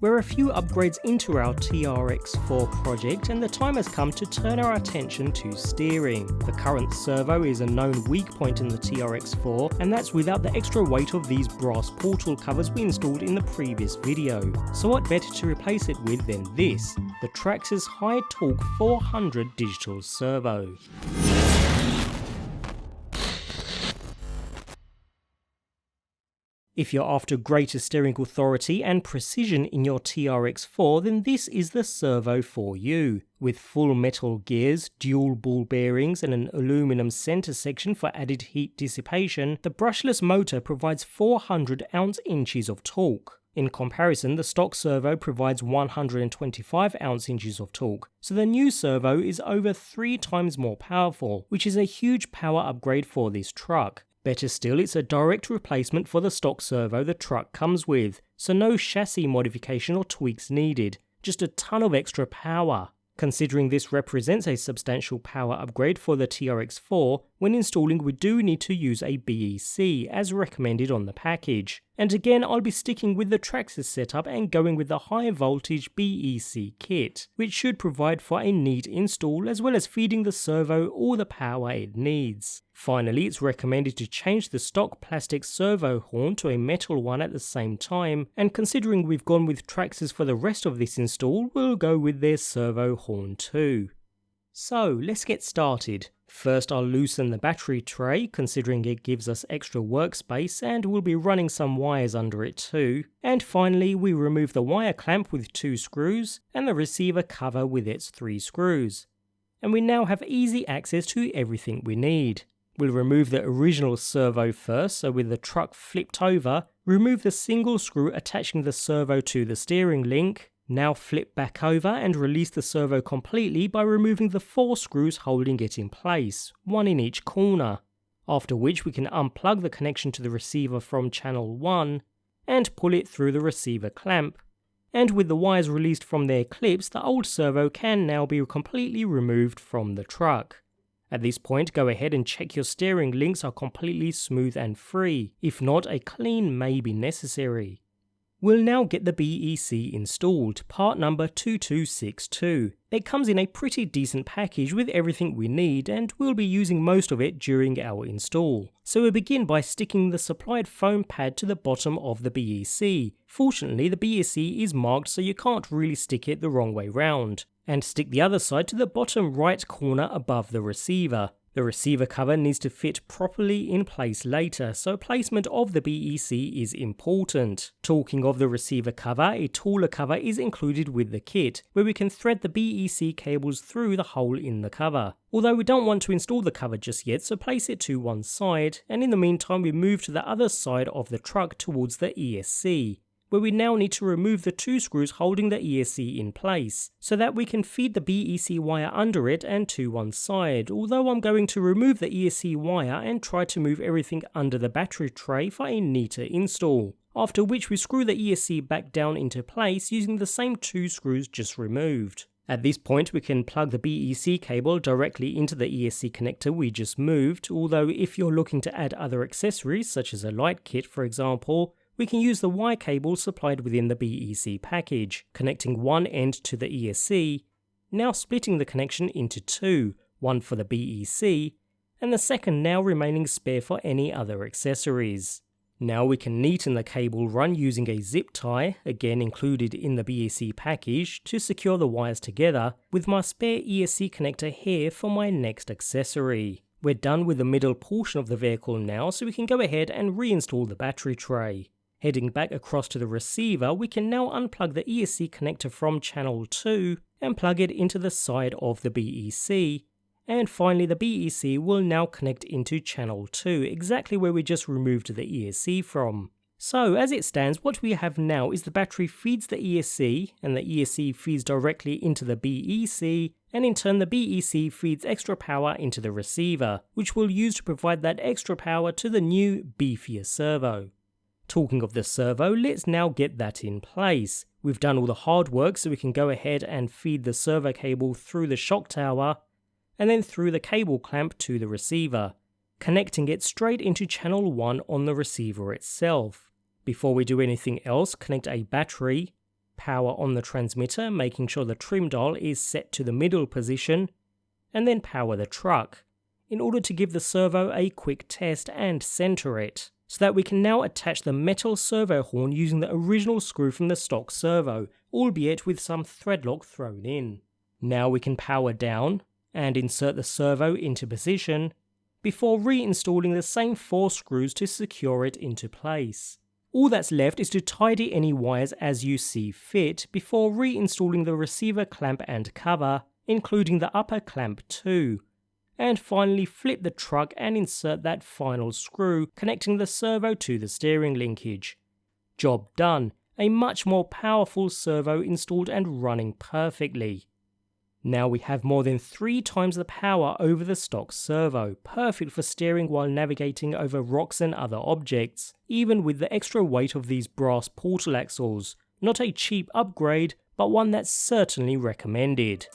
We're a few upgrades into our TRX-4 project and the time has come to turn our attention to steering. The current servo is a known weak point in the TRX-4 and that's without the extra weight of these brass portal covers we installed in the previous video. So what better to replace it with than this, the Traxxas High Torque 400 digital servo. If you're after greater steering authority and precision in your TRX-4, then this is the servo for you. With full metal gears, dual ball bearings and an aluminum center section for added heat dissipation, the brushless motor provides 400 ounce-inches of torque. In comparison, the stock servo provides 125 ounce-inches of torque, so the new servo is over 3 times more powerful, which is a huge power upgrade for this truck. Better still, it's a direct replacement for the stock servo the truck comes with, so no chassis modification or tweaks needed, just a ton of extra power. Considering this represents a substantial power upgrade for the TRX-4, when installing we do need to use a BEC as recommended on the package. And again, I'll be sticking with the Traxxas setup and going with the high voltage BEC kit, which should provide for a neat install as well as feeding the servo all the power it needs. Finally, it's recommended to change the stock plastic servo horn to a metal one at the same time, and considering we've gone with Traxxas for the rest of this install, we'll go with their servo horn too. So let's get started. First I'll loosen the battery tray, considering it gives us extra workspace and we'll be running some wires under it too. And finally we remove the wire clamp with 2 screws and the receiver cover with its 3 screws. And we now have easy access to everything we need. We'll remove the original servo first, so with the truck flipped over, remove the single screw attaching the servo to the steering link. Now flip back over and release the servo completely by removing the 4 screws holding it in place, 1 in each corner. After which we can unplug the connection to the receiver from channel 1 and pull it through the receiver clamp. And with the wires released from their clips, the old servo can now be completely removed from the truck. At this point, go ahead and check your steering links are completely smooth and free. If not, a clean may be necessary. We'll now get the BEC installed, part number 2262. It comes in a pretty decent package with everything we need and we'll be using most of it during our install. So we'll begin by sticking the supplied foam pad to the bottom of the BEC. Fortunately, the BEC is marked so you can't really stick it the wrong way round. And stick the other side to the bottom right corner above the receiver. The receiver cover needs to fit properly in place later, so placement of the BEC is important. Talking of the receiver cover, a taller cover is included with the kit, where we can thread the BEC cables through the hole in the cover. Although we don't want to install the cover just yet, so place it to one side, and in the meantime we move to the other side of the truck towards the ESC. Where we now need to remove the 2 screws holding the ESC in place, so that we can feed the BEC wire under it and to one side, although I'm going to remove the ESC wire and try to move everything under the battery tray for a neater install, after which we screw the ESC back down into place using the same 2 screws just removed. At this point we can plug the BEC cable directly into the ESC connector we just moved, although if you're looking to add other accessories such as a light kit for example, we can use the Y cable supplied within the BEC package, connecting one end to the ESC, now splitting the connection into 2, one for the BEC, and the second now remaining spare for any other accessories. Now we can neaten the cable run using a zip tie, again included in the BEC package, to secure the wires together, with my spare ESC connector here for my next accessory. We're done with the middle portion of the vehicle now, so we can go ahead and reinstall the battery tray. Heading back across to the receiver, we can now unplug the ESC connector from channel 2 and plug it into the side of the BEC. And finally the BEC will now connect into channel 2, exactly where we just removed the ESC from. So as it stands, what we have now is the battery feeds the ESC, and the ESC feeds directly into the BEC, and in turn the BEC feeds extra power into the receiver, which we'll use to provide that extra power to the new, beefier servo. Talking of the servo, let's now get that in place. We've done all the hard work so we can go ahead and feed the servo cable through the shock tower and then through the cable clamp to the receiver, connecting it straight into channel 1 on the receiver itself. Before we do anything else, connect a battery, Power on the transmitter, making sure the trim dial is set to the middle position, and then power the truck, in order to give the servo a quick test and center it, so that we can now attach the metal servo horn using the original screw from the stock servo, albeit with some thread lock thrown in. Now we can power down and insert the servo into position before reinstalling the same 4 screws to secure it into place. All that's left is to tidy any wires as you see fit before reinstalling the receiver clamp and cover, including the upper clamp too, and finally flip the truck and insert that final screw connecting the servo to the steering linkage. Job done, a much more powerful servo installed and running perfectly. Now we have more than 3 times the power over the stock servo, perfect for steering while navigating over rocks and other objects, even with the extra weight of these brass portal axles. Not a cheap upgrade, but one that's certainly recommended.